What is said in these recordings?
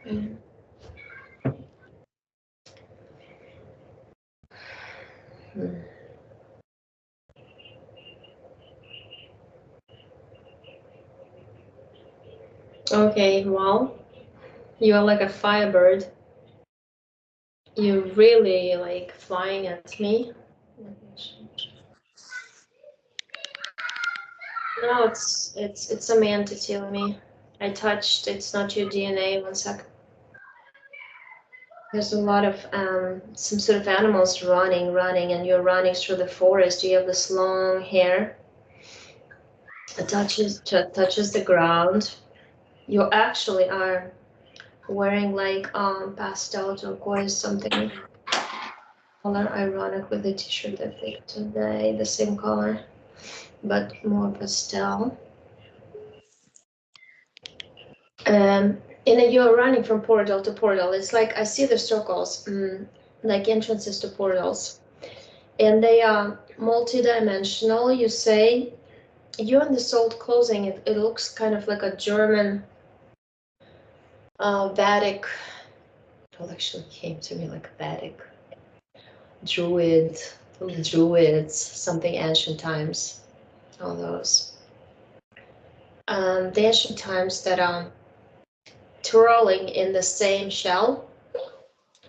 Mm. Mm. Okay, well, you're like a firebird. You really like flying at me. No, it's a man to tell me. I touched. It's not your DNA. One sec. There's a lot of some sort of animals running, and you're running through the forest. You have this long hair. It touches the ground. You actually are wearing like pastel turquoise something color, ironic with the t-shirt I picked today, the same color, but more pastel. Um, and you're running from portal to portal. It's like I see the circles, like entrances to portals, and they are multi-dimensional. You say you're in this old clothing. It looks kind of like a German Vedic. Well, actually came to me like Vedic druids, something ancient times. All those. The ancient times that are twirling in the same shell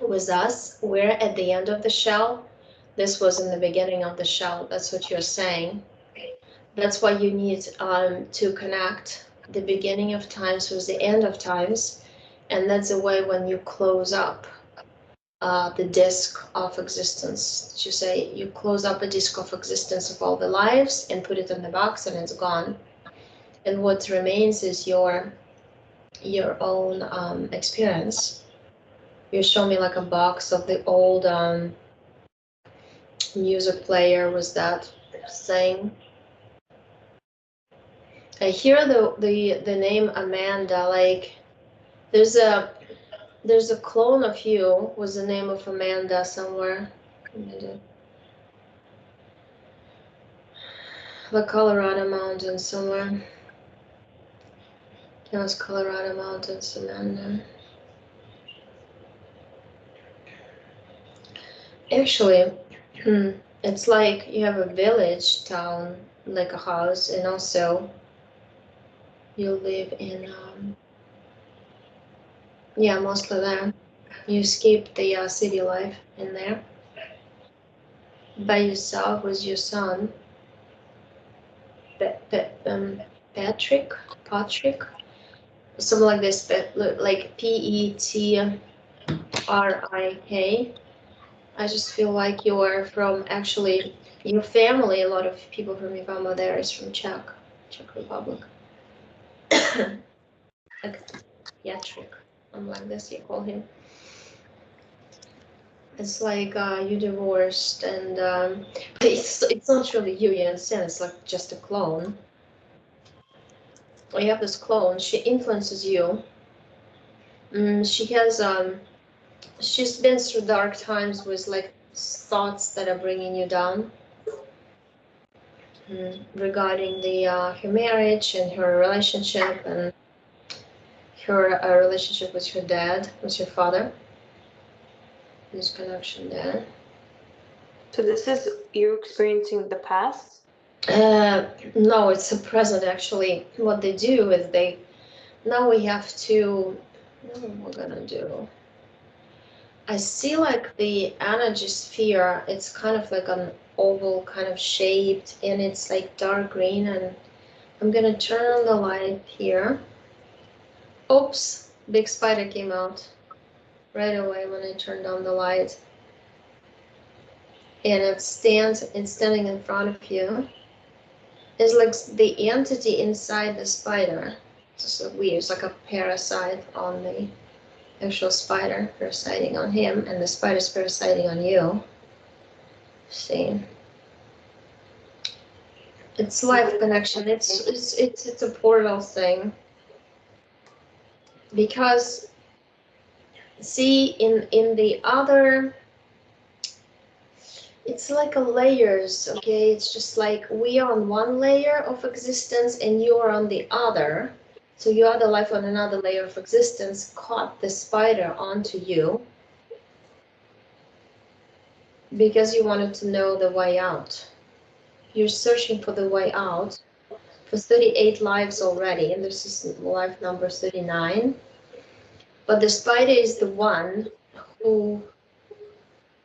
with us. We're at the end of the shell. This was in the beginning of the shell. That's what you're saying. That's why you need to connect the beginning of times with the end of times. And that's the way when you close up the disk of existence. You say you close up a disk of existence of all the lives and put it in the box and it's gone. And what remains is your own experience. You show me like a box of the old music player with that thing. I hear the name Amanda. Like there's a clone of you with the name of Amanda somewhere. The Colorado Mountains somewhere. It was Colorado Mountains, Amanda. Actually, it's like you have a village town, like a house, and also you live in, yeah, mostly there. You escape the city life in there by yourself with your son, Patrick, something like this, like Petrik. I just feel like you are from actually your family. A lot of people from your family there is from Czech Republic. Like Patrick, I'm like this. You call him. It's like you divorced, and it's not really you. You understand? It's like just a clone. You have this clone. She influences you. She has she's been through dark times with like thoughts that are bringing you down. Regarding her marriage and her relationship and her relationship with her dad, with her father. This connection there. So this is you experiencing the past? No, it's the present actually. What they do is now we have to, what we're gonna do. I see like the energy sphere, it's kind of like an oval kind of shaped and it's like dark green, and I'm gonna turn on the light here. Oops, big spider came out right away when I turned on the light. And it's standing in front of you. It's like the entity inside the spider. It's so weird. It's like a parasite on the actual spider, parasiting on him, and the spider's parasiting on you. See, it's life connection. It's a portal thing. Because see, in the other, it's like a layers, okay? It's just like we are on one layer of existence and you are on the other. So your other life on another layer of existence caught the spider onto you because you wanted to know the way out. You're searching for the way out for 38 lives already, and this is life number 39. But the spider is the one who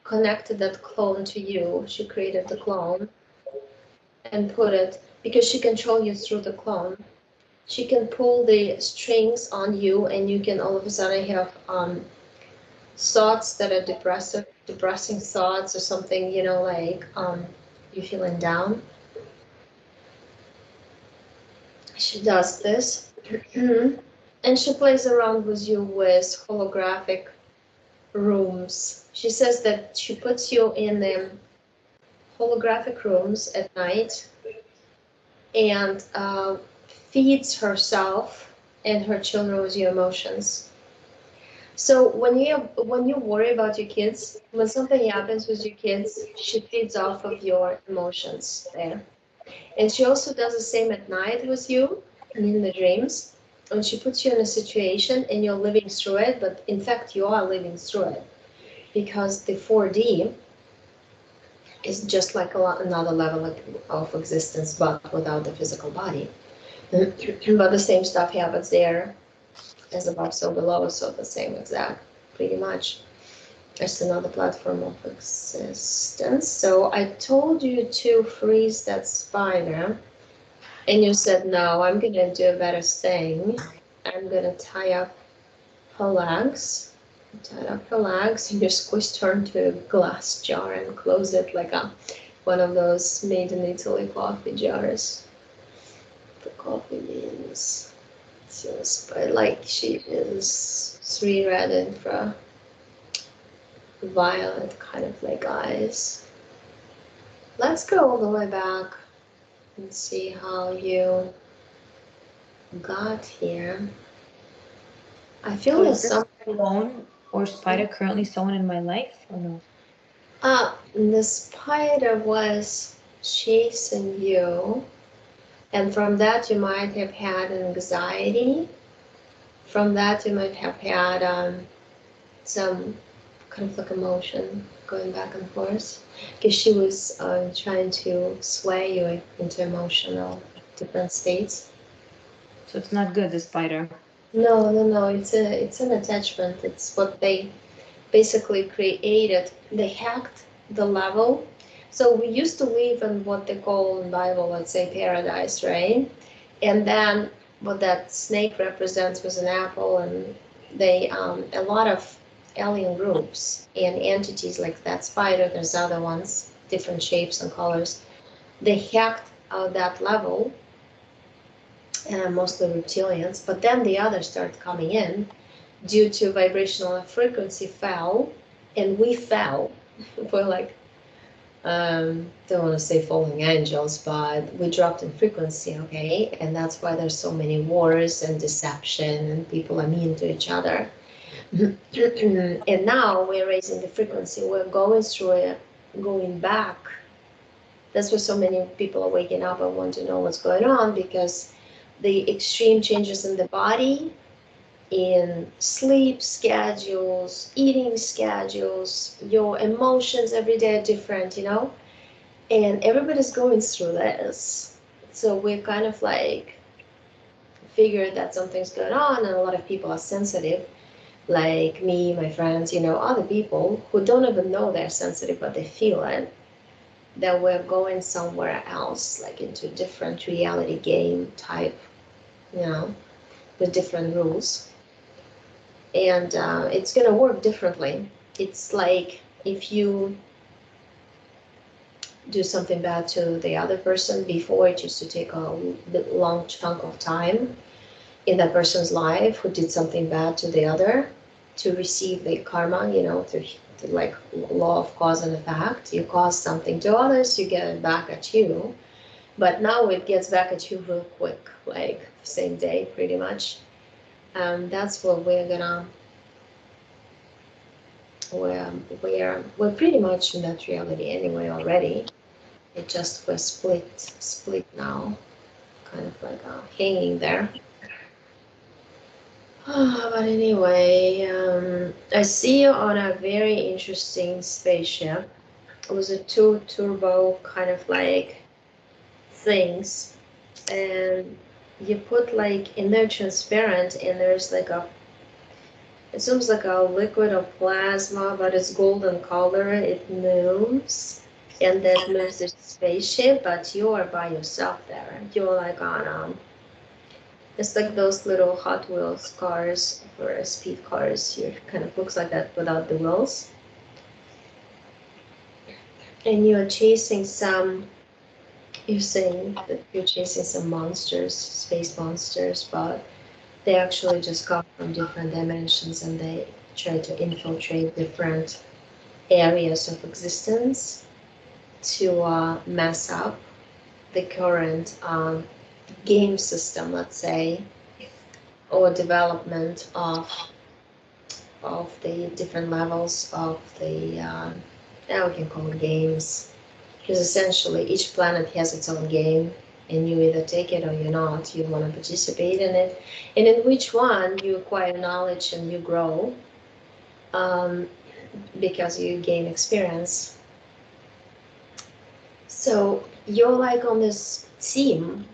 connected that clone to you. She created the clone and put it, because she controls you through the clone. She can pull the strings on you, and you can all of a sudden have thoughts that are depressing thoughts or something, like you feeling down. She does this. And she plays around with you with holographic rooms. She says that she puts you in the holographic rooms at night and feeds herself and her children with your emotions. So when you worry about your kids, when something happens with your kids, she feeds off of your emotions there. And she also does the same at night with you and in the dreams. When she puts you in a situation and you're living through it, but in fact you are living through it because the 4D is just like another level of existence, but without the physical body. But the same stuff happens there as above, so below, so the same exact, pretty much. It's another platform of existence. So I told you to freeze that spider, and you said, no, I'm gonna do a better thing. I'm gonna tie up her legs. Tie up her legs, and you squished her into a glass jar and close it like one of those made in Italy coffee jars. The coffee beans. Just like she is 3 red infra violet kind of like eyes. Let's go all the way back and see how you got here. I feel So there's is this clone or spider currently someone in my life or no? the spider was chasing you, and from that you might have had an anxiety. From that you might have had some conflict emotion going back and forth because she was trying to sway you into emotional different states. So it's not good, the spider. No. It's an attachment. It's what they basically created. They hacked the level. So we used to live in what they call in Bible, let's say paradise, right? And then what that snake represents was an apple, and they a lot of alien groups and entities like that spider. There's other ones, different shapes and colors. They hacked that level, mostly reptilians. But then the others started coming in due to vibrational frequency fell, and we fell. We're like, don't want to say falling angels, but we dropped in frequency, okay? And that's why there's so many wars and deception, and people are mean to each other. And now we're raising the frequency. We're going through it, going back. That's why so many people are waking up and want to know what's going on, because the extreme changes in the body, in sleep schedules, eating schedules, your emotions every day are different. And everybody's going through this. So we've kind of like figured that something's going on, and a lot of people are sensitive, like me, my friends, other people who don't even know they're sensitive, but they feel it, that we're going somewhere else, like into a different reality game type, with different rules. And it's going to work differently. It's like if you do something bad to the other person before, it used to take a long chunk of time in that person's life who did something bad to the other to receive the karma, through like law of cause and effect. You cause something to others, you get it back at you. But now it gets back at you real quick, like same day pretty much. That's what we're pretty much in that reality anyway already. It just was split now, kind of like hanging there. But anyway, I see you on a very interesting spaceship. It was a two turbo kind of like things, and you put like in there transparent, and there's like a, it seems like a liquid or plasma, but it's golden color. It moves, and that moves the spaceship, but you are by yourself there. You're like on it's like those little Hot Wheels cars or speed cars. You kind of looks like that without the wheels, and you're chasing some. You're saying that you're chasing some monsters, space monsters, but they actually just come from different dimensions and they try to infiltrate different areas of existence to mess up the current game system, let's say, or development of the different levels of the now we can call it games, because essentially each planet has its own game, and you either take it or you're not. You want to participate in it, and in which one you acquire knowledge and you grow, um, because you gain experience. So you're like on this team.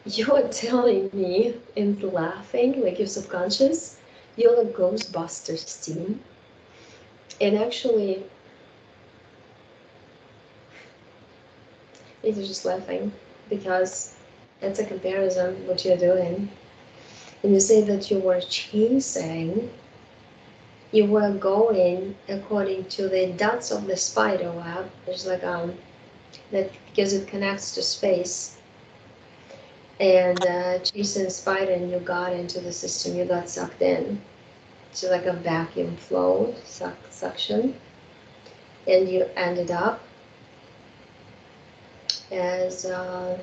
You're telling me and laughing like you're subconscious. You're the Ghostbusters team, and actually, you're just laughing because it's a comparison what you're doing. And you say that you were chasing, you were going according to the dots of the spider web. There's like that because it connects to space, and chasing spider, and you got into the system. You got sucked in. It's like a vacuum flow suction, and you ended up as I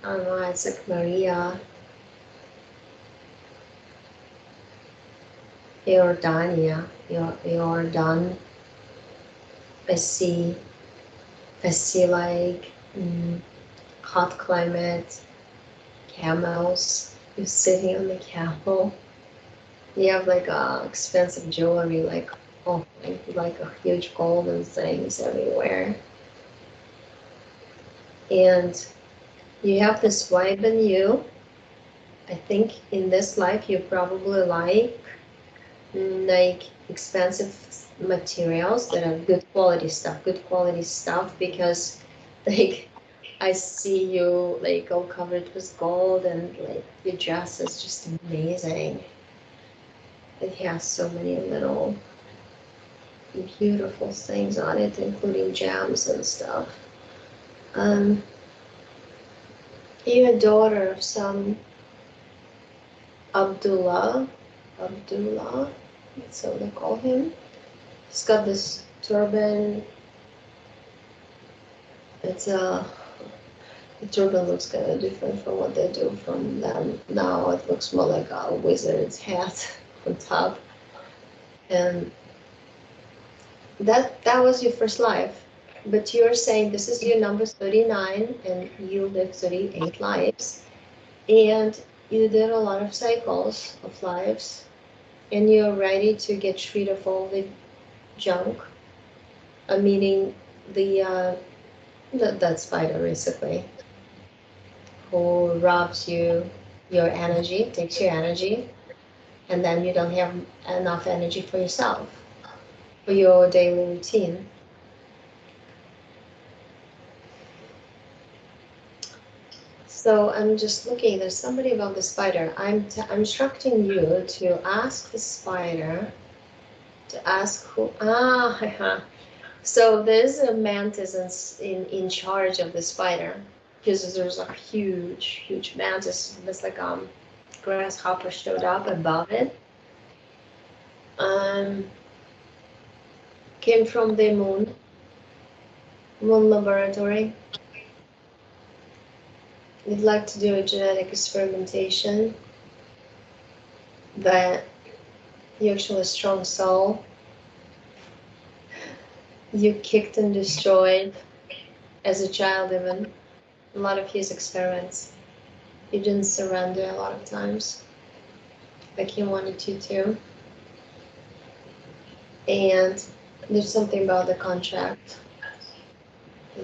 don't know. It's like Maria Jordania. Jordan. I see. I see like hot climate, camels. You're sitting on the camel. You have like expensive jewelry, like oh, like a huge golden things everywhere, and you have this vibe in you. I think in this life you probably like expensive materials that are good quality stuff, because like I see you like all covered with gold, and like your dress is just amazing. It has so many little beautiful things on it, including gems and stuff. Um, you're a daughter of some Abdullah. Abdullah, that's what they call him. He's got this turban. It's the turban looks kind of different from what they do from them now. It looks more like a wizard's hat on top, and that was your first life. But you're saying this is your number 39, and you lived 38 lives, and you did a lot of cycles of lives, and you're ready to get rid of all the junk, meaning the that spider basically, who robs you your energy, takes your energy, and then you don't have enough energy for yourself, for your daily routine. So I'm just looking, there's somebody about the spider. I'm instructing you to ask the spider, to ask who, so there's a mantis in charge of the spider, because there's a huge mantis. There's like grasshopper showed up above it. Um, came from the moon laboratory. We'd like to do a genetic experimentation, but you're actually a strong soul. You kicked and destroyed as a child, even a lot of his experiments. You didn't surrender a lot of times, like he wanted you to. And there's something about the contract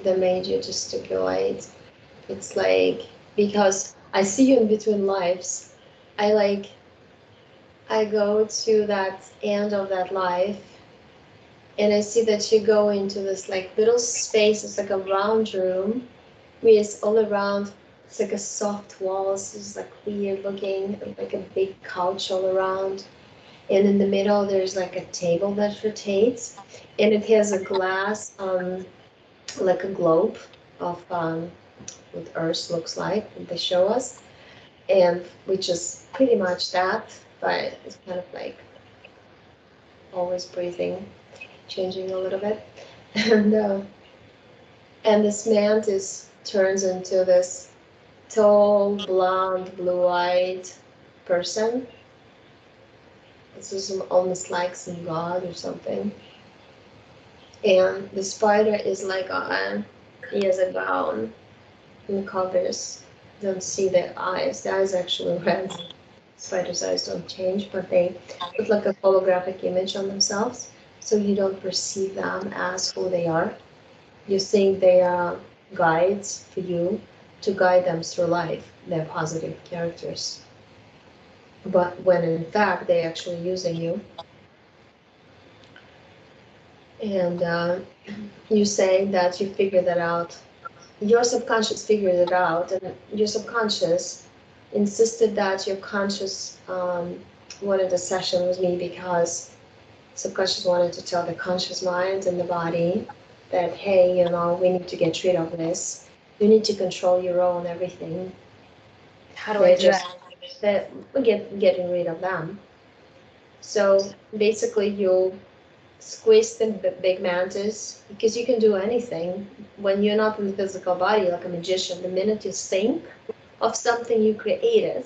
that made you to stipulate. It's like, because I see you in between lives. I like, I go to that end of that life and I see that you go into this like little space. It's like a round room with all around, it's like a soft walls. It's like weird looking, like a big couch all around. And in the middle, there's like a table that rotates and it has a glass, like a globe of what Earth looks like, and they show us, and which is pretty much that, but it's kind of like always breathing, changing a little bit, and this mantis turns into this tall, blonde, blue-eyed person. This is almost like some god or something, and the spider is like on, he has a gown and covers. Don't see their eyes. The eyes actually red. Spider's eyes don't change, but they put like a holographic image on themselves, so you don't perceive them as who they are. You think they are guides for you to guide them through life. They're positive characters, but when in fact they're actually using you. And you say that you figured that out. Your subconscious figured it out, and your subconscious insisted that your conscious wanted a session with me because subconscious wanted to tell the conscious mind and the body that, hey, you know, we need to get rid of this. You need to control your own everything. How do I They're do just that? that we're getting rid of them. So basically, you squeeze the big mantis because you can do anything when you're not in the physical body like a magician. The minute you think of something you created,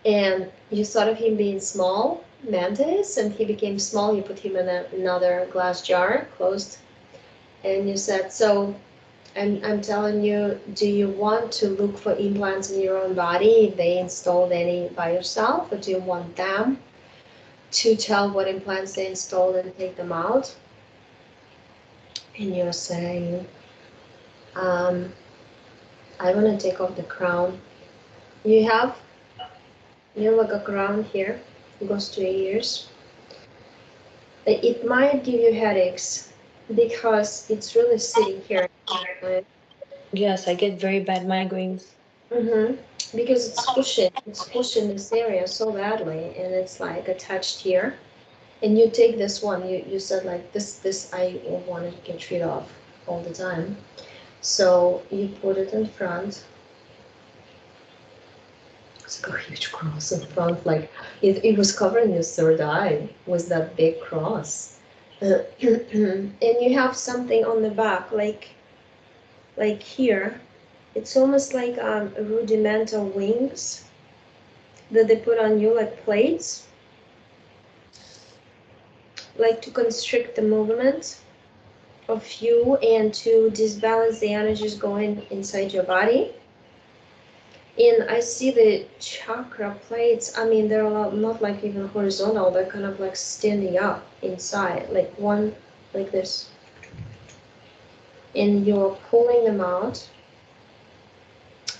and you thought of him being small, mantis, and he became small, you put him in another glass jar, closed, and you said, so I'm telling you, do you want to look for implants in your own body if they installed any by yourself, or do you want them to tell what implants they installed and take them out? And you're saying, um, I want to take off the crown. You have, you know, like a crown here, it goes to your ears. It might give you headaches because it's really sitting here. Yes, I get very bad migraines. Mm-hmm. Because it's pushing this area so badly, and it's like attached here. And you take this one, you said like this I want to get rid of all the time. So you put it in front. It's like a huge cross in front, like it was covering your third eye with that big cross. And you have something on the back, like here. It's almost like rudimental wings that they put on you, like plates, like to constrict the movement of you and to disbalance the energies going inside your body. And I see the chakra plates. I mean, they're not like even horizontal. They're kind of like standing up inside, like one, like this. And you're pulling them out.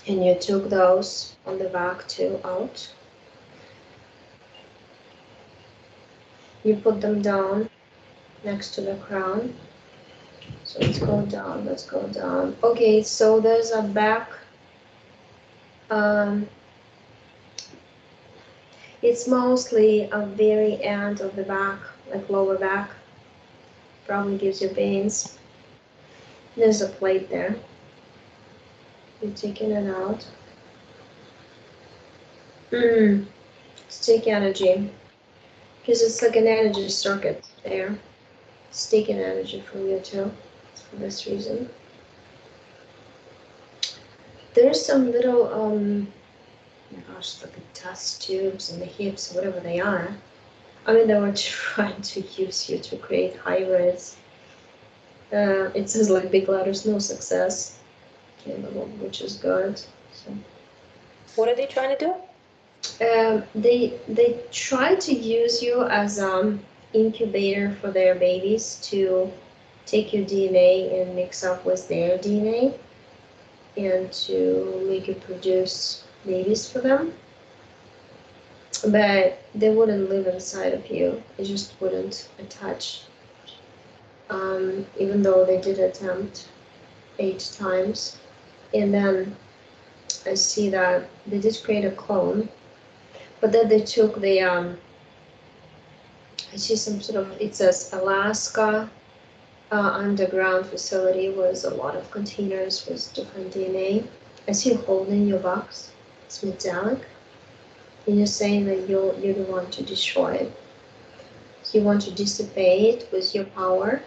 And you took those on the back too out. You put them down next to the crown. So let's go down, let's go down. Okay, so there's a back, um, it's mostly a very end of the back, like lower back, probably gives you pains. There's a plate there. You're taking it out. It's taking energy, because it's like an energy circuit there. It's taking energy from you too, for this reason. There's some little, oh my gosh, like test tubes in the hips, whatever they are. I mean, they were trying to use you to create hybrids. It says like big letters, no success, which is good. So. What are they trying to do? They try to use you as incubator for their babies to take your DNA and mix up with their DNA and to make you produce babies for them. But they wouldn't live inside of you. They just wouldn't attach. Even though they did attempt 8 times. And then I see that they did create a clone, but then they took the I see some sort of, it says Alaska underground facility with a lot of containers with different DNA. I see a hole in your box. It's metallic. And you're saying that you don't want to destroy it. You want to dissipate with your power.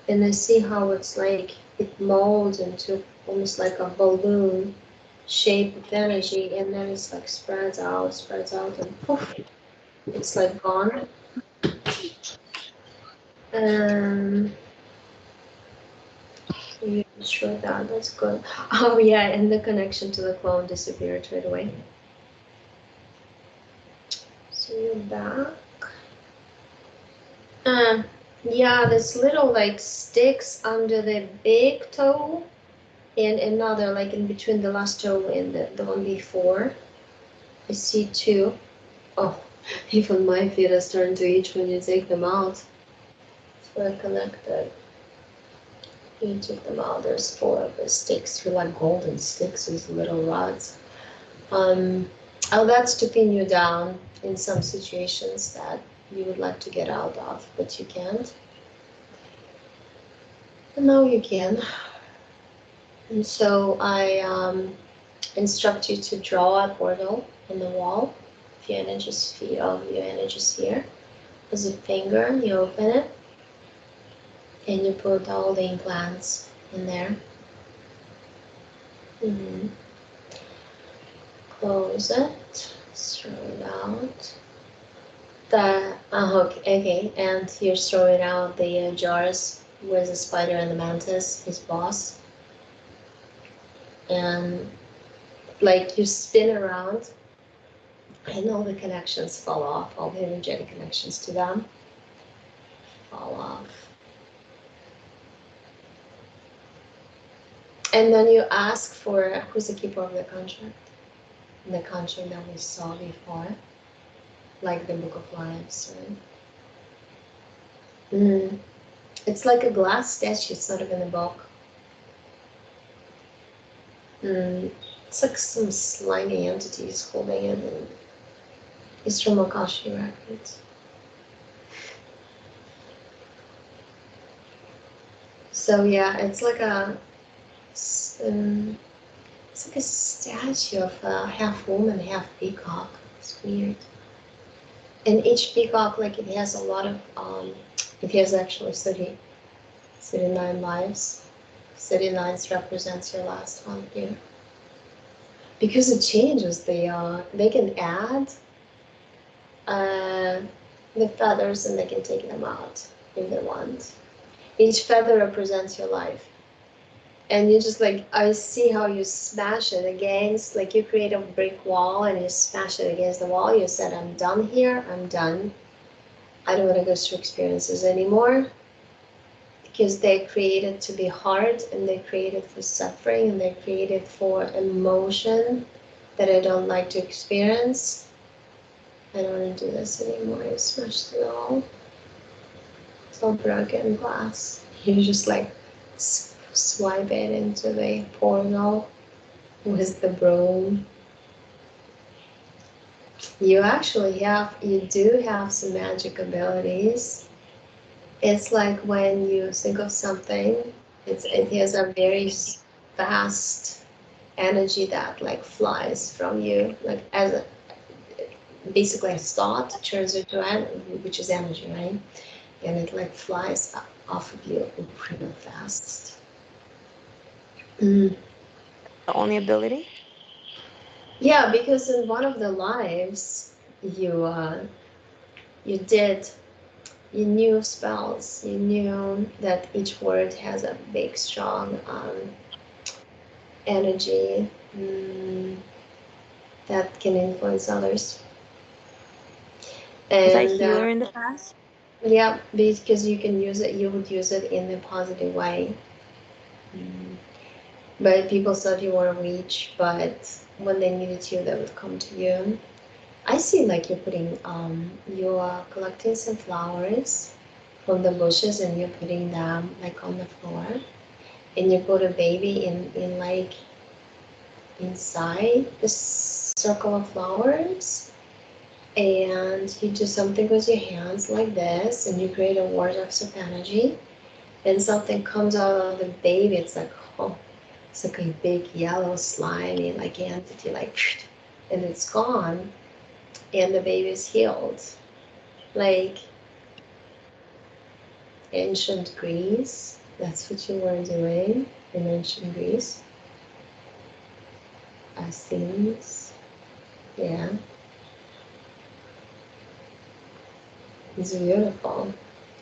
And I see how it's like it molds into almost like a balloon shape of energy, and then it's like spreads out, and poof, it's like gone. Um, you destroy that. That's good. Oh yeah, and the connection to the clone disappeared right away. So you're back. Uh, yeah, there's little like sticks under the big toe, and another like in between the last toe and the one before. I see two. Oh, even my feet are starting to itch when you take them out. So I connected. You took them out. There's 4 of the sticks. They're like golden sticks with little rods. Oh, that's to pin you down in some situations that you would like to get out of, but you can't. And now you can. And so I instruct you to draw a portal in the wall of your energy sphere. With a finger, you open it and you put all the implants in there. Mm-hmm. Close it, throw it out. Okay, and you're throwing out the jars with the spider and the mantis, his boss. And like you spin around and all the connections fall off, all the energetic connections to them fall off. And then you ask for who's the keeper of the contract. The contract that we saw before, like the Book of Lives, right? It's like a glass statue, it's not even a book. It's like some slimy entities holding it, and it's from Akashi Records. So yeah, it's like a statue of a half woman, half peacock. It's weird. And each peacock, like it has a lot of, it has actually 39 lives. 39 represents your last one here. Because it changes, they can add the feathers and they can take them out if they want. Each feather represents your life. And you just like, I see how you smash it against, like you create a brick wall and you smash it against the wall. You said, I'm done here, I'm done. I don't want to go through experiences anymore. Because they're created to be hard and they're created for suffering and they're created for emotion that I don't like to experience. I don't want to do this anymore. You smash the wall. It's all broken glass. You just like swipe it into the portal with the broom. You do have some magic abilities. It's like when you think of something, it has a very fast energy that like flies from you, like as a basically a thought turns into which is energy, right? And it like flies off of you pretty fast. The only ability? Yeah, because in one of the lives you did you knew spells. You knew that each word has a big, strong energy. that can influence others. Was I a And healer in the past? yeah, because you can use it, you would use it in a positive way. But people thought you were a witch, but when they needed you, they would come to you. I see like you're putting, you are collecting some flowers from the bushes and you're putting them like on the floor. And you put a baby in like inside this circle of flowers. And you do something with your hands like this and you create a vortex of energy. And something comes out of the baby. It's like, oh, it's like a big yellow slimy like entity, like, and it's gone, and the baby's healed. Like ancient Greece, that's what you were doing in ancient Greece. Athens, yeah, it's beautiful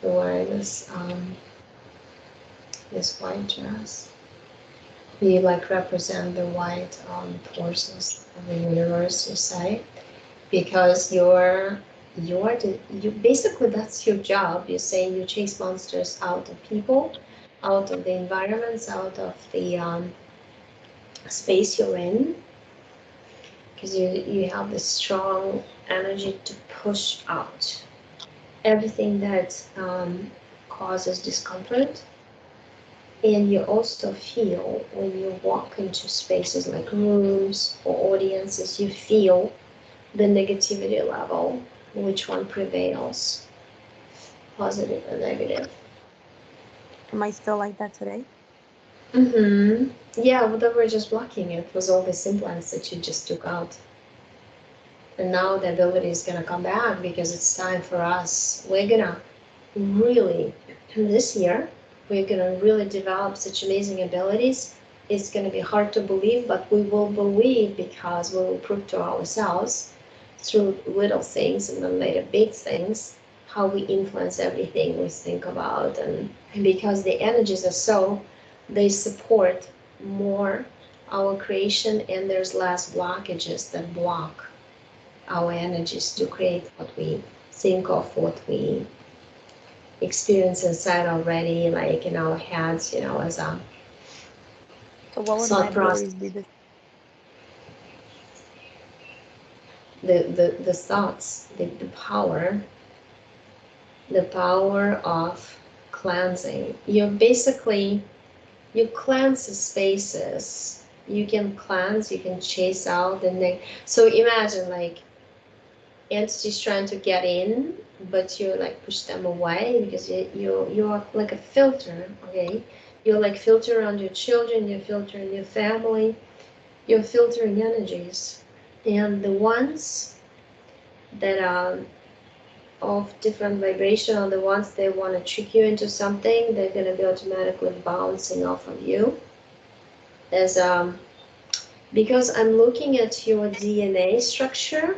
to wear this white dress. We like represent the white forces of the universe, you say, because you basically that's your job. You say you chase monsters out of people, out of the environments, out of the space you're in, because you have this strong energy to push out everything that causes discomfort. And you also feel when you walk into spaces like rooms or audiences, you feel the negativity level, which one prevails, positive or negative. Am I still like that today? Mm-hmm. Yeah, well, they were just blocking it with all these implants that you just took out. And now the ability is gonna come back because it's time for us. We're gonna really, this year, we're gonna really develop such amazing abilities. It's gonna be hard to believe, but we will believe because we will prove to ourselves through little things and then later big things how we influence everything we think about. And because the energies are so, they support more our creation and there's less blockages that block our energies to create what we think of, what we experience inside already, like in our heads, as a So what would my thought process. abilities be this? The thoughts, the power of cleansing. You cleanse the spaces. You can cleanse, you can chase out the so imagine like entities trying to get in, but you like push them away because you're like a filter, okay? You're like filter on your children, you're filtering your family, you're filtering energies. And the ones that are of different vibration are the ones that want to trick you into something, they're gonna be automatically bouncing off of you. As because I'm looking at your DNA structure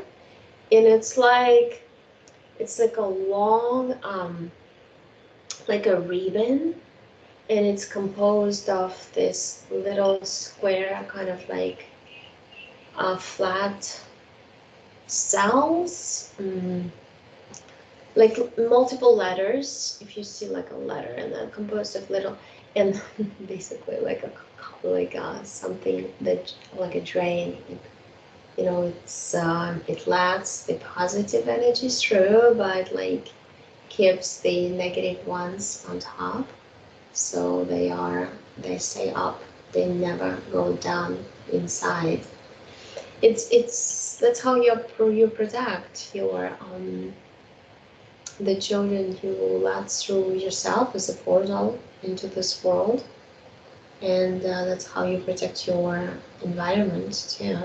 and it's like a long like a ribbon, and it's composed of this little square kind of like flat cells, like multiple letters. If you see like a letter and then composed of little, and basically like something that like a drain. It lets the positive energies through, but like keeps the negative ones on top. So they stay up. They never go down inside. It's that's how you protect your the children you let through yourself as a portal into this world, and that's how you protect your environment too.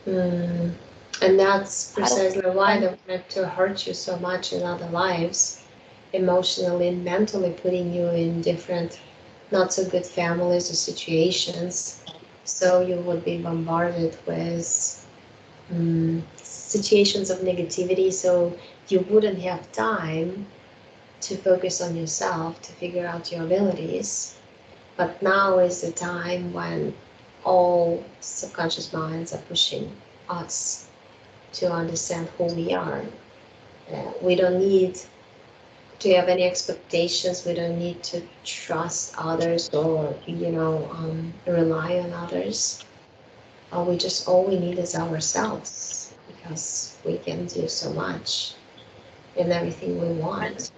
Mm. And that's How do precisely I why they find wanted to hurt you so much in other lives, emotionally and mentally, putting you in different not so good families or situations. So you would be bombarded with situations of negativity. So you wouldn't have time to focus on yourself, to figure out your abilities. But now is the time when all subconscious minds are pushing us to understand who we are. We don't need to have any expectations. We don't need to trust others or, rely on others. We just, all we need is ourselves because we can do so much in everything we want.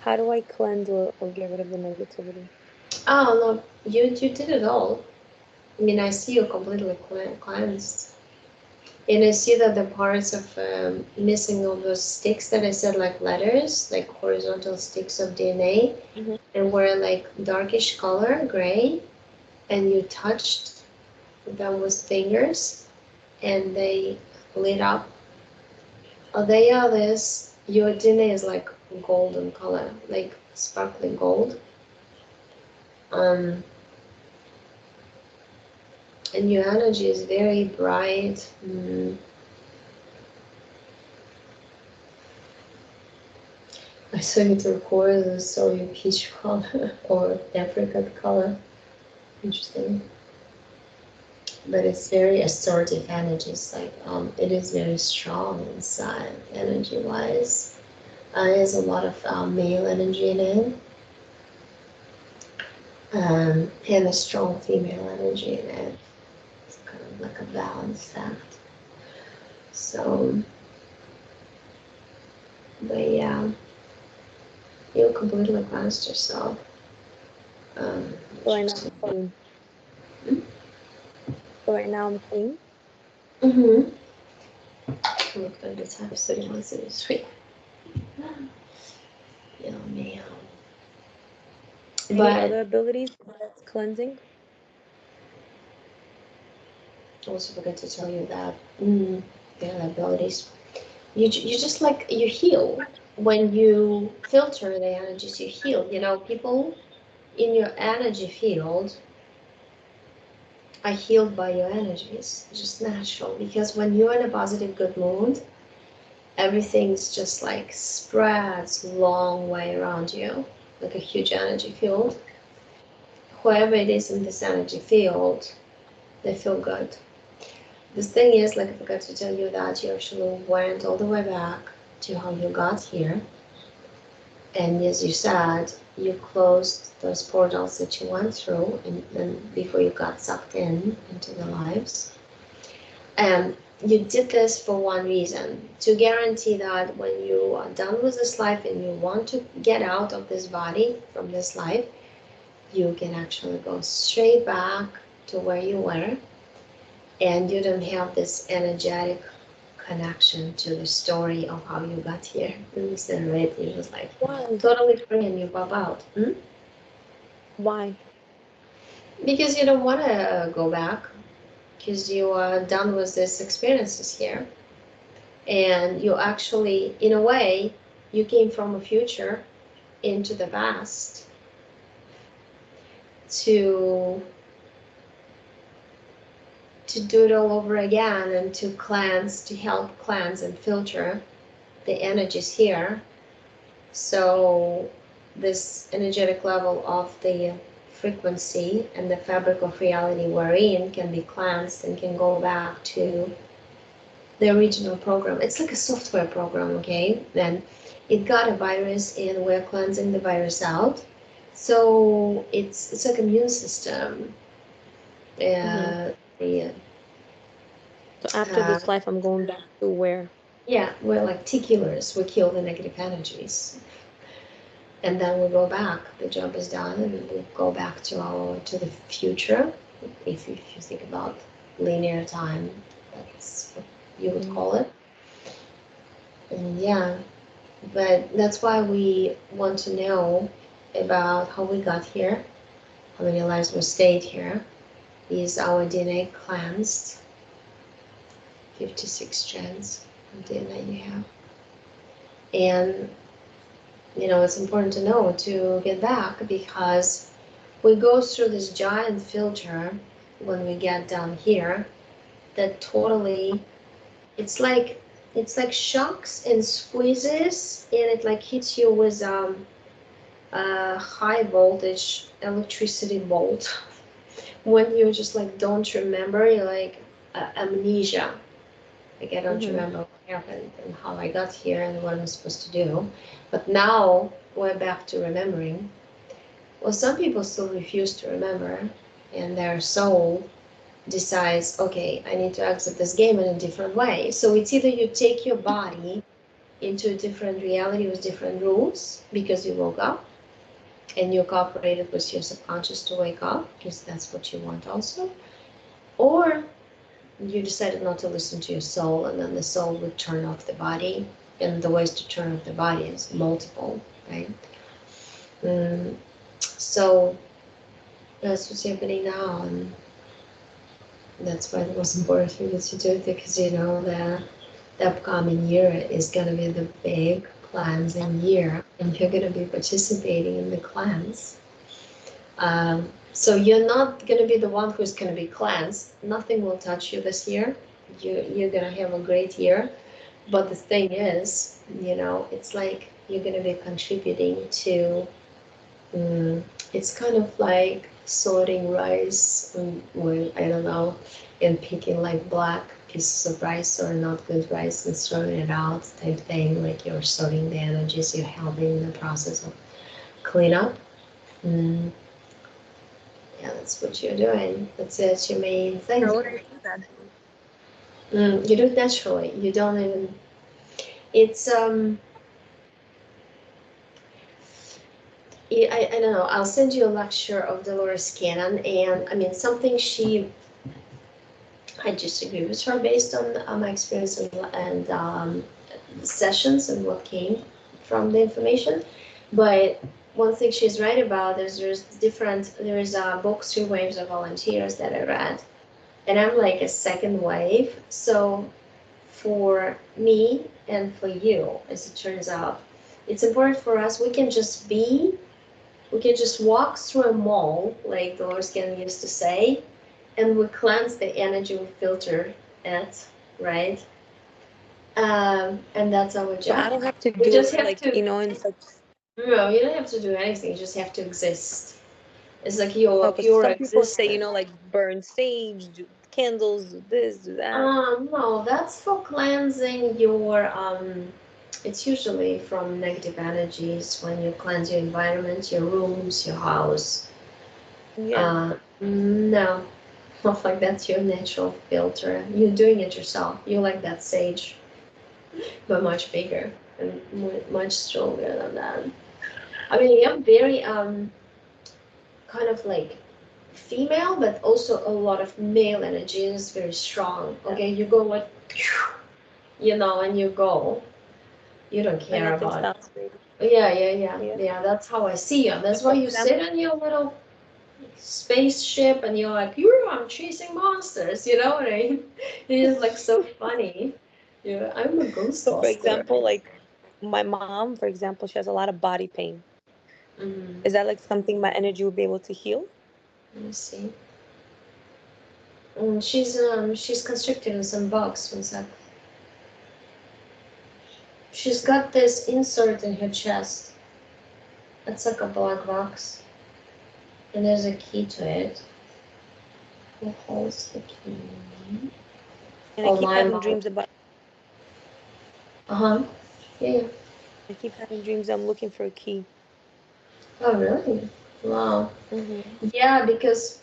How do I cleanse or get rid of the negativity? Oh, no, you did it all. I mean, I see you completely cleansed. And I see that the parts of missing all those sticks that I said, like letters, like horizontal sticks of DNA, Mm-hmm. and were like darkish color, gray, and you touched them with fingers, and they lit up. Oh, they are this. Your DNA is like golden color, like sparkling gold. Um, and your energy is very bright. I saw you turquoise, I saw you peach color or apricot color. Interesting. But it's very assertive energy. It's like it is very strong inside, energy wise. There's a lot of male energy in it, and a strong female energy in it. It's kind of like a balance act. So, but yeah, you completely cleansed yourself. So right now I'm clean. So right now I'm clean. Mm-hmm. Look at the time, 31:33. Yeah, man. Any But other abilities besides cleansing? I also forgot to tell you that the other abilities. You just like you heal when you filter the energies. You heal. People in your energy field are healed by your energies. It's just natural because when you're in a positive, good mood, everything's just like spreads long way around you, like a huge energy field. Whoever it is in this energy field, they feel good. The thing is, like I forgot to tell you that you actually went all the way back to how you got here. And as you said, you closed those portals that you went through and before you got sucked into the lives. And you did this for one reason, to guarantee that when you are done with this life and you want to get out of this body from this life, you can actually go straight back to where you were and you don't have this energetic connection to the story of how you got here. Instead of it, you're just like Why? totally free and you pop out. Why? Because you don't want to go back, because you are done with these experiences here. And you actually, in a way, you came from a future into the past to do it all over again and to cleanse, to help cleanse and filter the energies here. So this energetic level of the frequency and the fabric of reality we're in can be cleansed and can go back to the original program. It's like a software program, okay? Then it got a virus and we're cleansing the virus out. So it's like immune system. Mm-hmm. The So after uh, this life, I'm going back to where? yeah, we're like tea killers. We kill the negative energies, and then we go back. The job is done, and we go back to the future. If you think about linear time, that's what you would Mm-hmm. call it. And yeah, but that's why we want to know about how we got here, how many lives we stayed here. Is our DNA cleansed? 56 strands of DNA you have. And it's important to know to get back because we go through this giant filter when we get down here that totally it's like shocks and squeezes and it like hits you with a high voltage electricity bolt when you just like don't remember, you're like amnesia. Like I don't Mm-hmm. remember what happened and how I got here and what I'm supposed to do. But now we're back to remembering. Well, some people still refuse to remember, and their soul decides, okay, I need to exit this game in a different way. So it's either you take your body into a different reality with different rules because you woke up and you cooperated with your subconscious to wake up because that's what you want also, or you decided not to listen to your soul and then the soul would turn off the body, and the ways to turn off the body is multiple, right? So that's what's happening now, and that's why it was important for you to do it, because you know that the upcoming year is going to be the big cleansing year, and you're going to be participating in the cleanse. So you're not going to be the one who's going to be cleansed. Nothing will touch you this year. You're going to have a great year. But the thing is, you know, it's like you're going to be contributing to, um, it's kind of like sorting rice with, I don't know, and picking like black pieces of rice or not good rice and throwing it out type thing. Like you're sorting the energies, you're helping the process of cleanup. Mm, yeah, that's what you're doing. That's your main thing. How would I do that? You do it naturally. You don't even. It's I don't know. I'll send you a lecture of Dolores Cannon, and I mean something she. I disagree with her based on my experience and sessions and what came from the information, but one thing she's right about is there's a book Three Waves of Volunteers that I read, and I'm like a second wave. So for me and for you, as it turns out, it's important for us. We can just walk through a mall, like Dolores Cannon used to say, and we cleanse the energy, we filter it, right? And that's our But I job. don't have to We do just it have like, to, in such. no, you don't have to do anything, you just have to exist. It's like your Oh, because pure some people say, existence. like burn sage, do candles, do this, do that. No, that's for cleansing your, it's usually from negative energies when you cleanse your environment, your rooms, your house. Yeah. No, not like that's your natural filter. You're doing it yourself. You like that sage, but much bigger and much stronger than that. I mean, you're very kind of like female, but also a lot of male energy is very strong. Yeah. Okay, you go like, you know, and you go. You don't And care nothing about. stops me. Yeah. Yeah. That's how I see you. So That's why for you sit example, in your little spaceship and you're like, I'm chasing monsters. You know what I mean? It is like so funny. Yeah, I'm a so for ghostbuster. example, like my mom, for example, she has a lot of body pain. Mm, Is that like something my energy would be able to heal? let me see. She's constricted in some box. One sec. She's got this insert in her chest. It's like a black box, and there's a key to it. Who holds the key? And I Oh, keep my having mom. dreams about. Uh huh. Yeah, yeah. I keep having dreams I'm looking for a key. Oh, really? Wow. Mm-hmm. Yeah, because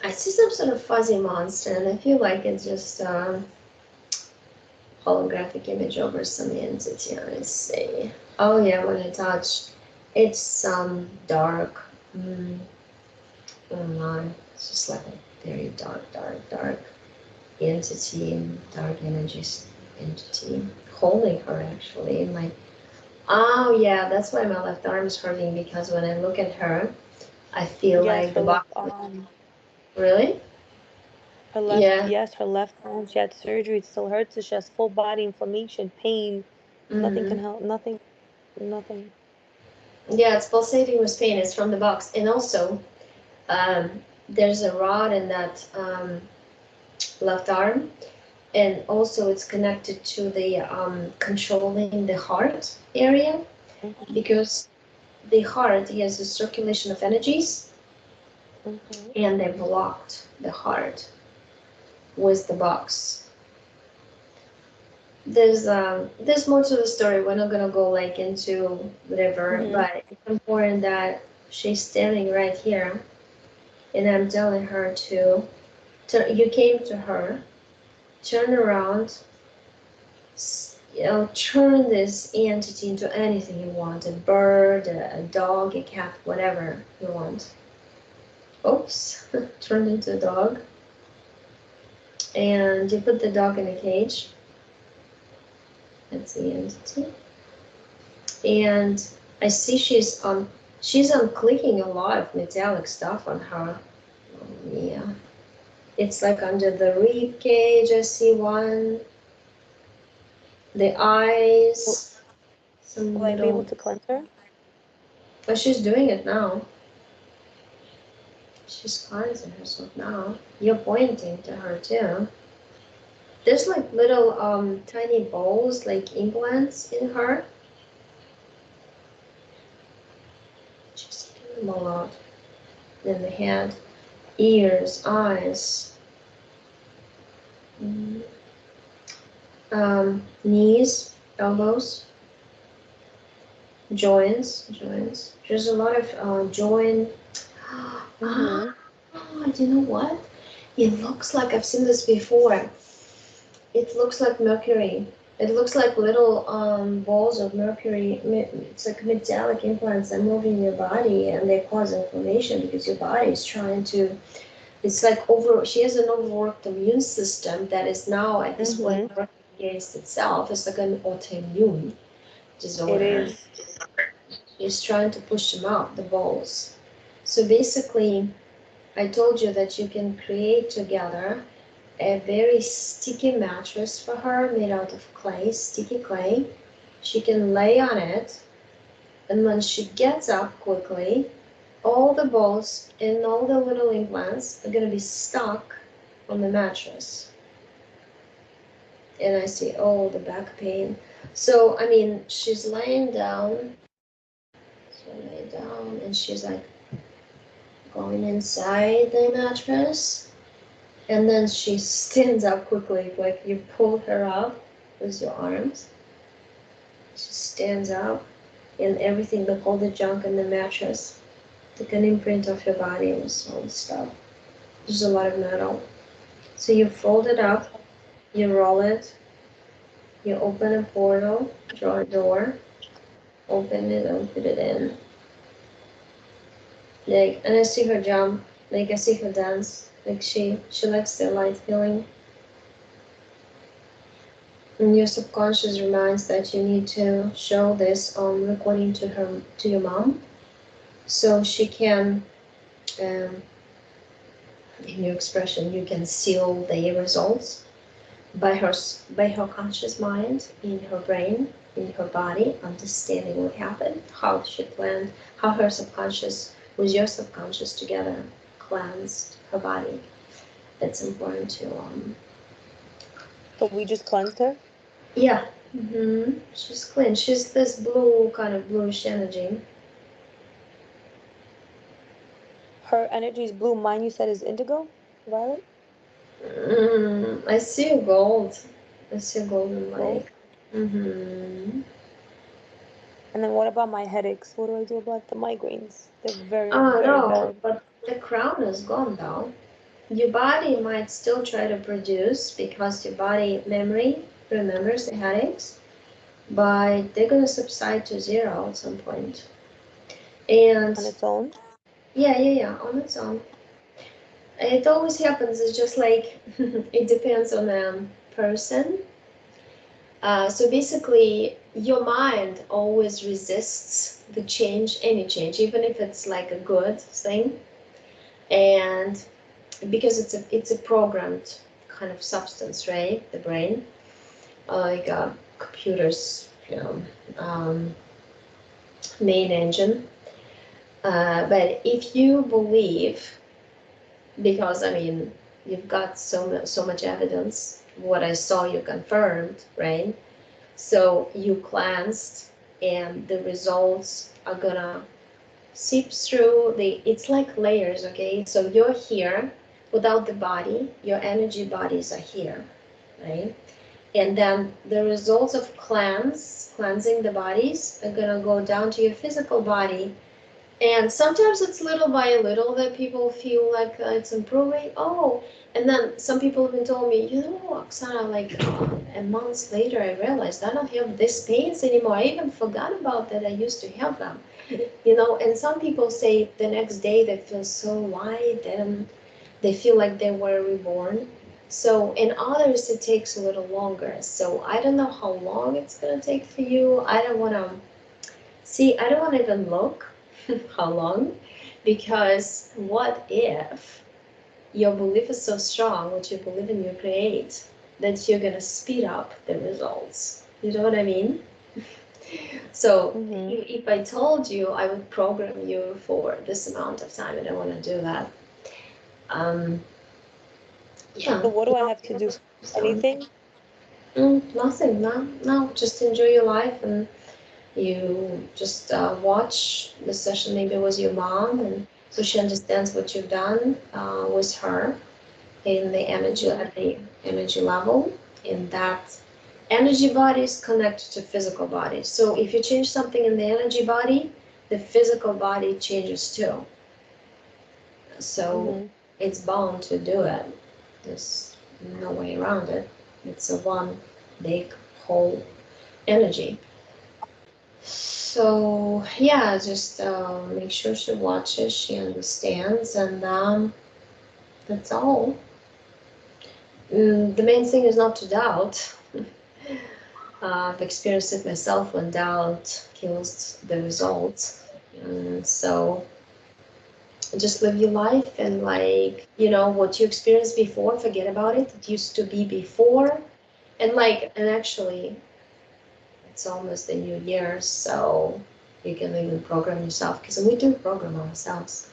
I see some sort of fuzzy monster, and I feel like it's just holographic image over some entity. Let me see. Oh yeah, when I touch, it's some dark. Mm, oh no, it's just like a very dark entity, dark energies entity holding her actually. In my oh yeah, that's why my left arm is hurting, because when I look at her, I feel Yes, like her the left box. arm. Really? Her left, Yeah. yes, her left arm. She had surgery. It still hurts. She has full body inflammation, pain. Nothing Mm-hmm. can help. Nothing. Nothing. Yeah, it's pulsating with pain. It's from the box, and also there's a rod in that left arm, and also it's connected to the controlling the heart area, Mm-hmm. because the heart has a circulation of energies, and they blocked the heart with the box. There's more to the story. We're not gonna go like into whatever, but it's important that she's standing right here, and I'm telling her to you came to her, turn around, turn this entity into anything you want, a bird, a dog, a cat, whatever you want. Oops, turned into a dog. And you put the dog in a cage. That's the entity. And I see she's clicking a lot of metallic stuff on her. Oh, yeah. It's like under the rib cage, I see one. The eyes. Some Will I be able little. to cleanse her? But she's doing it now. She's cleansing herself now. You're pointing to her too. There's like little tiny balls, like implants in her. She's taking them all out. Then the head, ears, eyes, knees, elbows, joints. There's a lot of joint. Ah, do you know what? It looks like I've seen this before. It looks like mercury. It looks like little balls of mercury. It's like metallic implants that move in your body, and they cause inflammation because your body is trying to. It's like she has an overworked immune system that is now at this point working against itself. It's like an autoimmune It disorder. is. She's trying to push them out, the balls. So basically, I told you that you can create together a very sticky mattress for her made out of clay, sticky clay. She can lay on it, and when she gets up quickly, all the balls and all the little implants are going to be stuck on the mattress. And I see, oh, the back pain. So, I mean, she's laying down. So lay down, and she's like going inside the mattress. And then she stands up quickly, like you pull her up with your arms. She stands up, and everything, like all the junk in the mattress, like an imprint of your body and all the stuff. There's a lot of metal. So you fold it up, you roll it, you open a portal, draw a door, open it and put it in. Like, and I see her jump, like I see her dance, like she likes the light feeling. And your subconscious reminds that you need to show this recording to your mom, so she can, in your expression, you can seal the results by her conscious mind, in her brain, in her body, understanding what happened, how she planned, how her subconscious with your subconscious together cleansed her body. That's important to So we just cleansed her? yeah. She's clean. She's this blue, kind of bluish energy. Her energy is blue. Mine, you said, is indigo? Violet? I see a gold. I see a golden Gold? light. And then what about my headaches? What do I do about the migraines? They're very, Oh very no, bad. but the crown is gone though. Your body might still try to produce because your body memory remembers the headaches, but they're gonna subside to zero at some point. And On its own? yeah, on its own. It always happens. It's just like it depends on the person. So basically, your mind always resists the change, any change, even if it's like a good thing, and because it's a programmed kind of substance, right? The brain, like computers, main engine. But if you believe, because I mean, you've got so much evidence. What I saw, you confirmed, right? So you cleansed, and the results are gonna seeps through it's like layers, okay? So you're here without the body, your energy bodies are here, right? And then the results of cleansing the bodies are gonna go down to your physical body. And sometimes it's little by little that people feel like it's improving. Oh, and then some people even told me, you know, Oksana, like a month later, I realized I don't have these pains anymore. I even forgot about that I used to have them. You know, and some people say the next day they feel so light and they feel like they were reborn. So in others it takes a little longer. So I don't know how long it's gonna take for you. I don't wanna see, I don't wanna even look how long, because what if your belief is so strong, what you believe in you create, that you're gonna speed up the results. You know what I mean? So Mm-hmm. if I told you I would program you for this amount of time, I don't want to do that. Um, yeah, So what do I have to do? so Anything? nothing. No, no. Just enjoy your life, and you just watch the session maybe with your mom, and so she understands what you've done with her in the energy Mm-hmm. at the energy level, in that energy bodies connect to physical bodies. So if you change something in the energy body, the physical body changes too. So Mm-hmm. it's bound to do it. There's no way around it. It's a one big whole energy. So yeah, just make sure she watches, she understands, and that's all. The main thing is not to doubt. I've experienced it myself when doubt kills the results. And so just live your life, and like, you know, what you experienced before, forget about it. It used to be before. And like, and actually, it's almost the new year, so you can even program yourself, because we do program ourselves.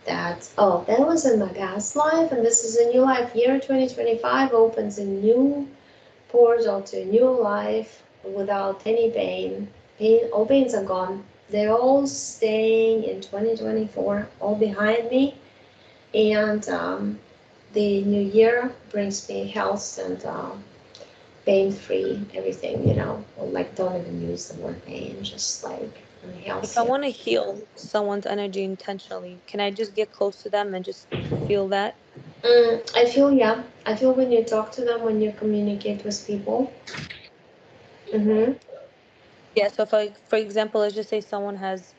That, oh, that was in my past life, and this is a new life. Year 2025 opens a new portal to a new life without any pain. All pains are gone. They're all staying in 2024, all behind me. And the new year brings me health and pain-free everything, you know. Like, don't even use the word pain, just like If I healthy. want to heal someone's energy intentionally, can I just get close to them and just feel that? I feel, yeah, I feel when you talk to them, when you communicate with people. Mm-hmm. Yeah, so if I, for example, let's just say someone has,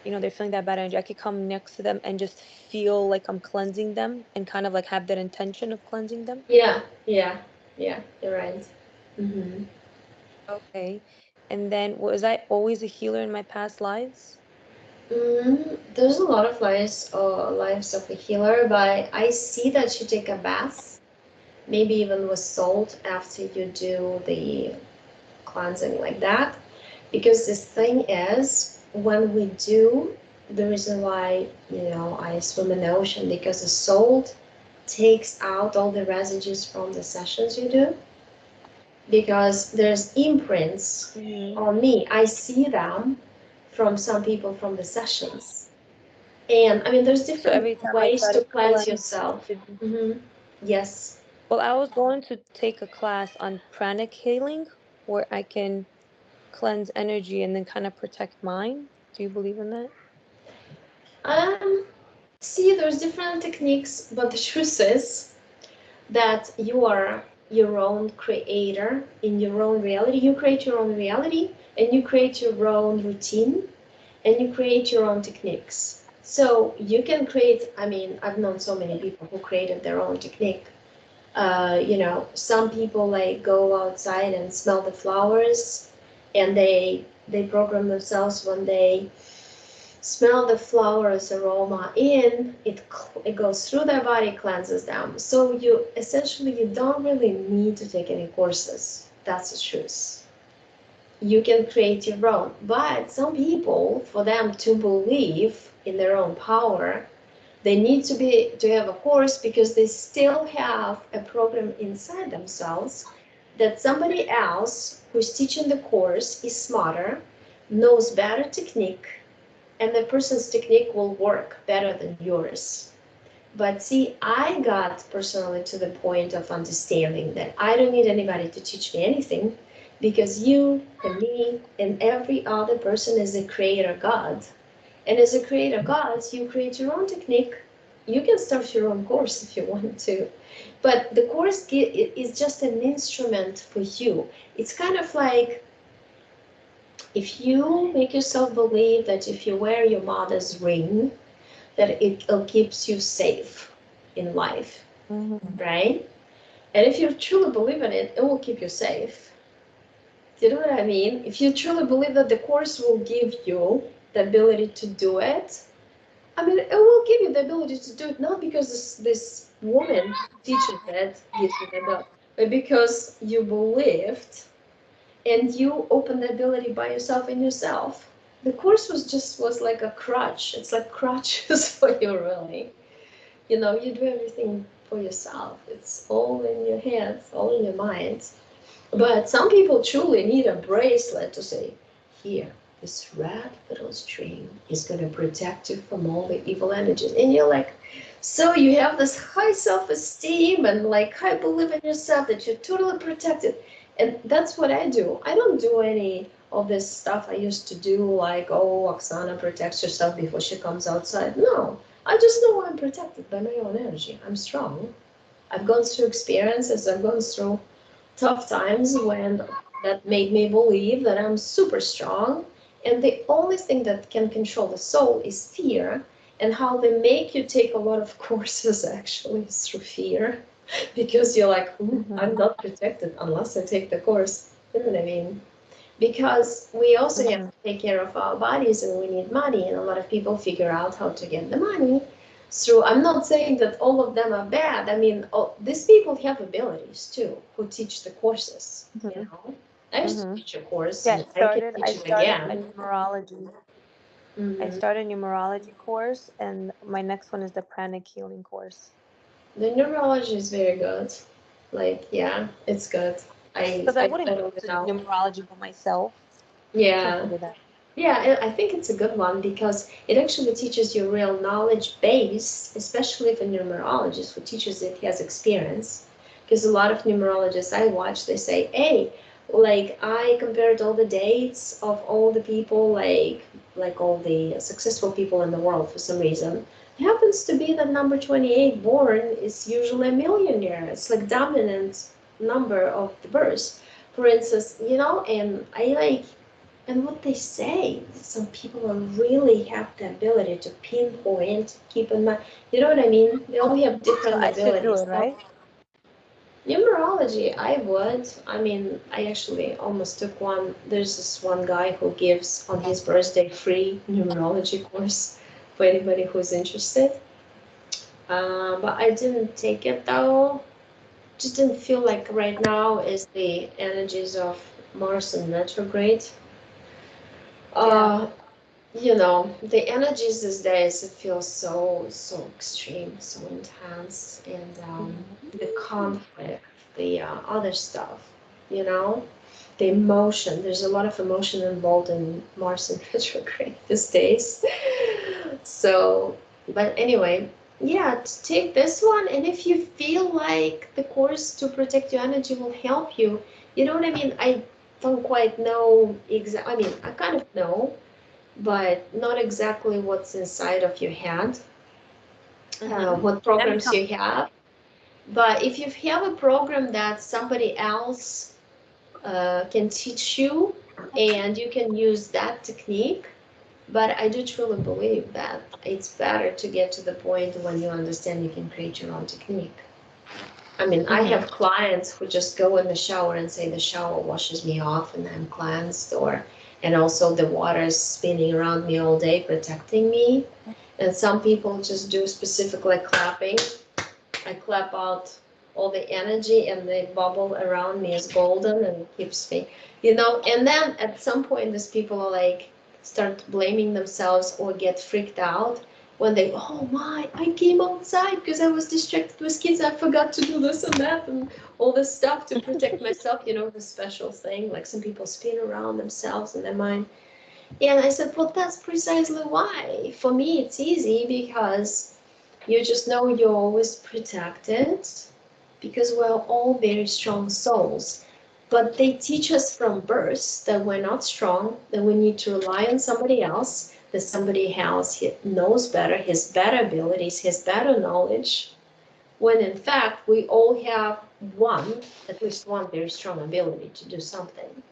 they're feeling that bad energy, I could come next to them and just feel like I'm cleansing them and kind of like have that intention of cleansing them. Yeah, yeah, yeah, you're right. Mm-hmm. Okay. And then was I always a healer in my past lives? There's a lot of lives of a healer, but I see that you take a bath, maybe even with salt after you do the cleansing like that. Because the thing is, when we do, the reason why, you know, I swim in the ocean, because the salt takes out all the residues from the sessions you do, because there's imprints Mm-hmm. on me. I see them from some people from the sessions. And I mean, there's So different every time I ways try to to cleanse cleanse, yourself. it, Yes. well, I was going to take a class on pranic healing where I can cleanse energy and then kind of protect mine. Do you believe in that? Um, See, there's different techniques, but the truth is that you are your own creator in your own reality. You create your own reality, and you create your own routine, and you create your own techniques. So you can create, I mean, I've known so many people who created their own technique. You know, some people like go outside and smell the flowers, and they program themselves when they smell the flowers aroma in it, it goes through their body, cleanses them. So you essentially, you don't really need to take any courses. That's the truth. You can create your own. But some people, for them to believe in their own power, they need to have a course, because they still have a program inside themselves that somebody else who's teaching the course is smarter, knows better technique, and the person's technique will work better than yours. But see, I got personally to the point of understanding that I don't need anybody to teach me anything, because you and me and every other person is a creator God. And as a creator God, you create your own technique. You can start your own course if you want to. But the course is just an instrument for you. It's kind of like if you make yourself believe that if you wear your mother's ring, that it keeps you safe in life, Mm-hmm. right? And if you truly believe in it, it will keep you safe. Do you know what I mean? If you truly believe that the course will give you the ability to do it, I mean, it will give you the ability to do it not because this woman teaches it, gives you the ability, but because you believed and you opened the ability by yourself in yourself. The course was like a crutch. It's like crutches for you, really. You know, you do everything for yourself. It's all in your hands, all in your mind. But some people truly need a bracelet to say, here, this red little string is going to protect you from all the evil energies. And you're like, so you have this high self-esteem and like high belief in yourself that you're totally protected. And that's what I do. I don't do any of this stuff I used to do, like, oh, Oksana protects herself before she comes outside. No, I just know I'm protected by my own energy. I'm strong. I've gone through experiences, I've gone through tough times when that made me believe that I'm super strong. And the only thing that can control the soul is fear. And how they make you take a lot of courses actually is through fear. Because you're like, I'm Mm-hmm. not protected unless I take the course. You know what I mean? Because we also have Mm-hmm. to take care of our bodies and we need money, and a lot of people figure out how to get the money through. I'm not saying that all of them are bad. I mean, these people have abilities too who teach the courses, you Mm-hmm. know. I used to Mm-hmm. teach a course Yeah, and I can I teach it started a again. numerology. I Hmm. started a numerology course, and my next one is the pranic healing course. The neurology is very good. Like, yeah, it's good. Because I I wouldn't go totally to know. numerology by myself. I can't Yeah. do that. Yeah, I think it's a good one because it actually teaches you real knowledge base, especially for numerologists who teaches it has experience. Because a lot of numerologists I watch, they say, hey, like I compared all the dates of all the people, like all the successful people in the world for some reason. It happens to be that number 28 born is usually a millionaire. It's like dominant number of the birth. For instance, you know, and I like and what they say, some people are really have the ability to pinpoint, keep in mind. You know what I mean? They all have So different I should do abilities. it, So right? numerology, I would. I mean, I actually almost took one. There's this one guy who gives on his birthday free numerology course for anybody who's interested. But I didn't take it though. Just didn't feel like right now is the energies of Mars in retrograde. Yeah. Uh, you know, the energies these days it feels so extreme, so intense, and Mm-hmm. the conflict, the other stuff, you know, the emotion. There's a lot of emotion involved in Mars in retrograde these days. So, but anyway, yeah, take this one, and if you feel like the course to protect your energy will help you, you know what I mean. I don't quite know exactly. I mean, I kind of know, but not exactly what's inside of your head, Mm-hmm. what Let me programs come. you have. But if you have a program that somebody else can teach you and you can use that technique, but I do truly believe that it's better to get to the point when you understand you can create your own technique. I mean, I Mm-hmm. have clients who just go in the shower and say the shower washes me off and I'm cleansed, or and also the water is spinning around me all day protecting me. And some people just do specific like clapping. I clap out all the energy and the bubble around me is golden and it keeps me, you know. And then at some point, these people are like start blaming themselves or get freaked out when they, oh my, I came outside because I was distracted with kids. I forgot to do this and that and all this stuff to protect myself, you know, the special thing. Like some people spin around themselves in their mind. And I said, well, that's precisely why. For me, it's easy because you just know you're always protected because we're all very strong souls. But they teach us from birth that we're not strong, that we need to rely on somebody else, that somebody else knows better, has better abilities, has better knowledge, when in fact we all have one, at least one very strong ability to do something.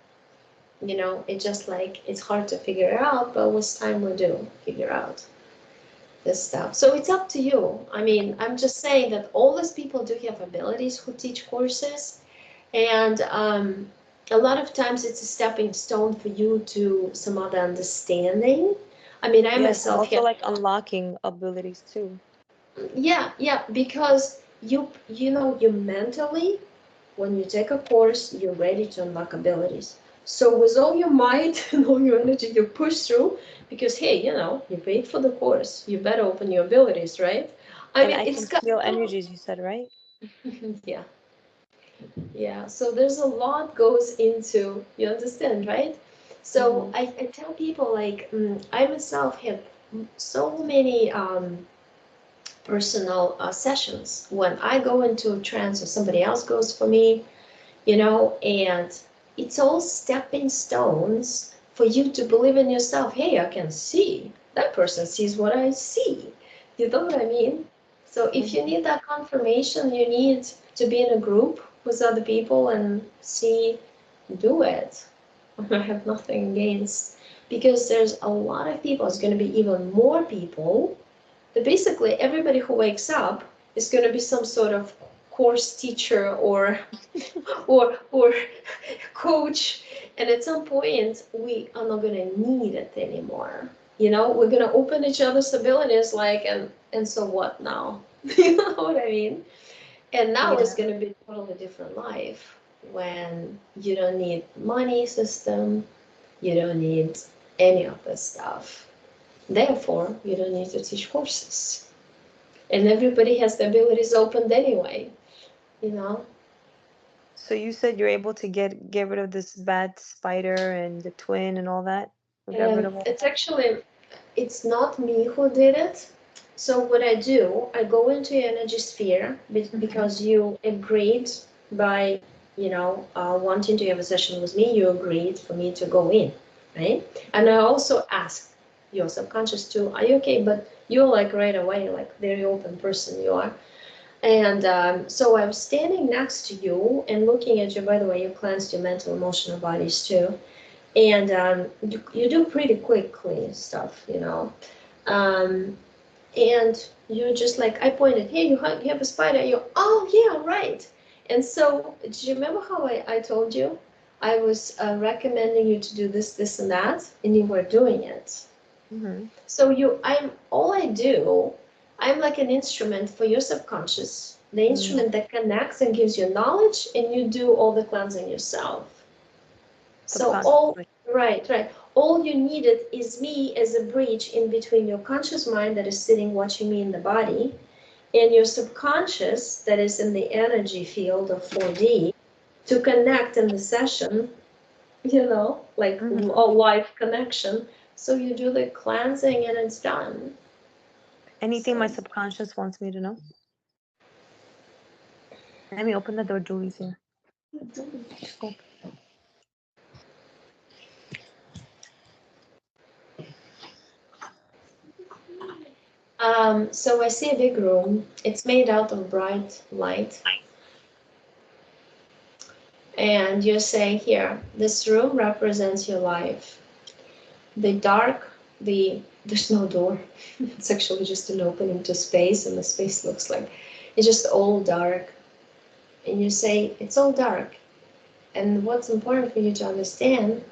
It's just like it's hard to figure out, but with time we do figure out this stuff. So it's up to you. I mean, I'm just saying that all these people do have abilities who teach courses, and a lot of times it's a stepping stone for you to some other understanding. I mean, I Yes, and myself also have. like unlocking abilities too. Yeah, yeah, because you mentally, when you take a course, you're ready to unlock abilities. So with all your might and all your energy, you push through because hey, you paid for the course. You better open your abilities, right? I And mean, I it's can got feel energies, you said, right? yeah, yeah. So there's a lot goes into, you understand, right? So Mm-hmm. I tell people like I myself have so many personal sessions when I go into a trance or somebody else goes for me, and it's all stepping stones for you to believe in yourself. Hey, I can see. That person sees what I see. You know what I mean? So if you Mm-hmm. need that confirmation, you need to be in a group with other people and see, do it. I have nothing against, because there's a lot of people. It's going to be even more people. But basically, everybody who wakes up is going to be some sort of course teacher or coach, and at some point we are not going to need it anymore. We're going to open each other's abilities, like, and so what now? You know what I mean? And now it's Yeah. going to be a totally different life when you don't need money system, you don't need any of this stuff, therefore you don't need to teach courses, and everybody has the abilities opened anyway you know So you said you're able to get rid of this bad spider and the twin and all that? We got rid and of all it's actually, it's not me who did it. So what I do, I go into your energy sphere that? Mm-hmm. because you agreed by, wanting to have a session with me. You agreed for me to go in, right? And I also asked your subconscious too, are you okay? But you're like right away, like very open person you are. And so I was standing next to you and looking at you. By the way, you cleansed your mental, emotional bodies too. And you do pretty quickly stuff. Um, and you're just like, I pointed, hey, you have a spider. You, oh, yeah, right. And so, do you remember how I told you? I was recommending you to do this, this, and that, and you were doing it. Mm-hmm. So all I do, I'm like an instrument for your subconscious, the Mm, instrument that connects and gives you knowledge, and you do all the cleansing yourself. So subconsciously. right, right. All you needed is me as a bridge in between your conscious mind that is sitting watching me in the body and your subconscious that is in the energy field of 4D to connect in the session, like a Mm-hmm. live connection. So you do the cleansing and it's done. Anything my So, subconscious wants me to know? Let me open the door. Julie's here. Open. so I see a big room. It's made out of bright light. And you're saying here, this room represents your life. The dark, there's no door. It's actually just an opening to space, and the space looks like it's just all dark. And you say it's all dark. And what's important for you to understand,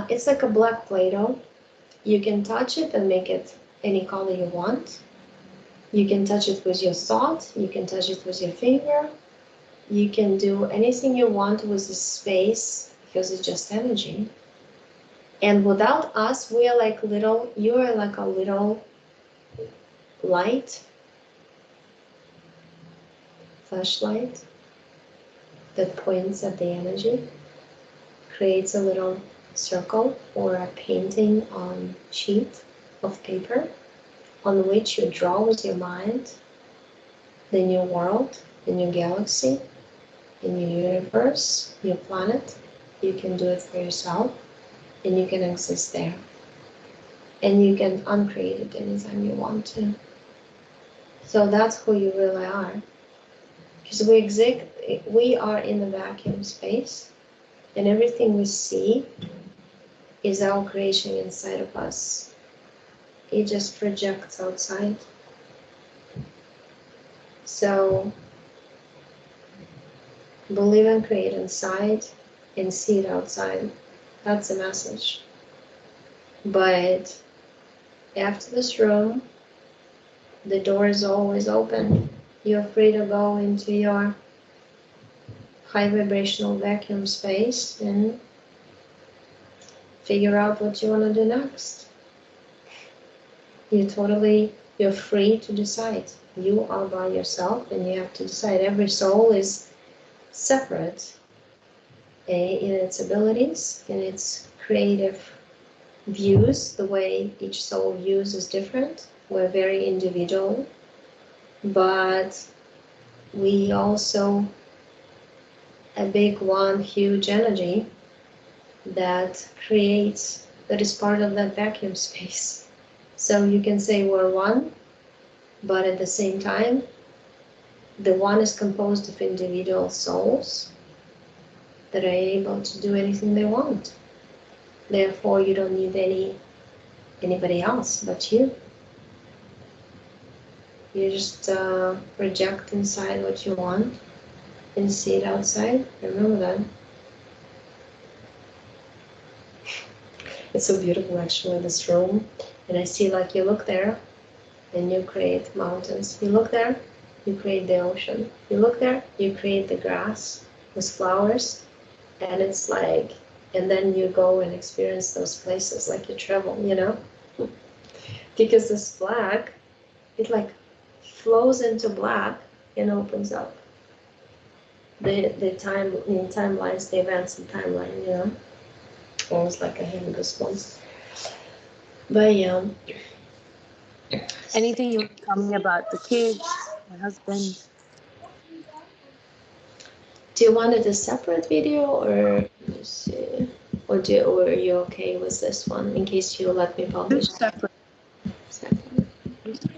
it's like a black Play-Doh. You can touch it and make it any color you want. You can touch it with your thought. You can touch it with your finger. You can do anything you want with the space because it's just energy. And without us, we are like little, you are like a little light, flashlight that points at the energy, creates a little circle or a painting on sheet of paper on which you draw with your mind the new world, the new galaxy, the new universe, new planet. You can do it for yourself and you can exist there. And you can uncreate it anytime you want to. So that's who you really are. Because we are in the vacuum space, and everything we see is our creation inside of us. It just projects outside. So believe and create inside and see it outside. That's the message. But after this room, the door is always open. You're free to go into your high vibrational vacuum space and figure out what you want to do next. You're free to decide. You are by yourself and you have to decide. Every soul is separate in its abilities, in its creative views. The way each soul views is different. We're very individual, but we also a big one, huge energy that is part of that vacuum space. So you can say we're one, but at the same time, the one is composed of individual souls that are able to do anything they want. Therefore, you don't need anybody else but you. You just project inside what you want and see it outside. Remember that. It's so beautiful, actually, this room. And I see, like, you look there and you create mountains. You look there, you create the ocean. You look there, you create the grass with flowers. And it's like, and then you go and experience those places, like you travel, you know? Because this black, it like flows into black and opens up the time in timelines, the events in timeline, you know? Almost like I have goosebumps. But yeah. Anything you want to tell me about the kids, my husband? Do you want it a separate video or or are you okay with this one in case you let me publish Just separate. separate?